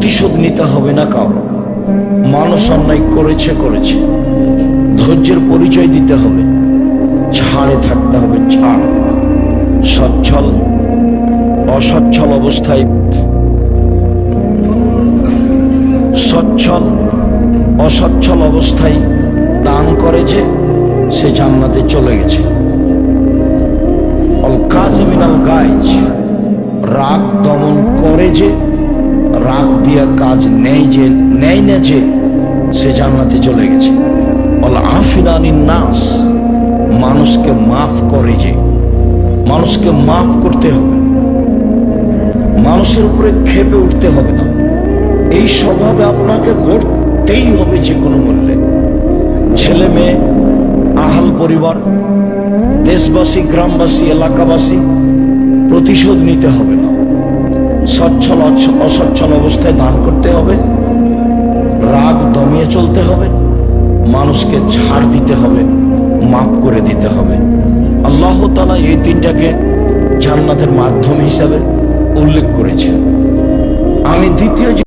প্রতিশোধ নিতে হবে না কারো। মানুষ অন্যায় করেছে, ধৈর্যের পরিচয় দিতে হবে, ছাড়ে থাকতে হবে, ছাড়। অসচ্ছল অবস্থায় অসচ্ছল অবস্থায় দান করে যে সে জান্নাতে চলে গেছে। অল কাযিমিনাল গায়জ, রাগ দমন করে যে, রাগ দিয়া কাজ নেয় না যে, সে জান্নাতে চলে গেছে। অল আফিনানিন নাস, মানুষকে মাফ করে যে, মানুষকে মাফ করতে হবে, মানুষের উপরে ক্ষেপে উঠতে হবে না। এই স্বভাবে আপনাকে গড়তেই হবে যে কোনো মূল্যে। ছেলে মেয়ে, আহাল পরিবার, দেশবাসী, গ্রামবাসী, এলাকাবাসী, প্রতিশোধ নিতে হবে না। অসচ্ছল অবস্থায় দান করতে হবে, রাগ দমিয়ে চলতে হবে, মানুষকে ছাড় দিতে হবে, মাফ করে দিতে হবে। আল্লাহ তাআলা এই তিনটাকে জান্নাতের মাধ্যম হিসাবে উল্লেখ করেছে। আমি দ্বিতীয়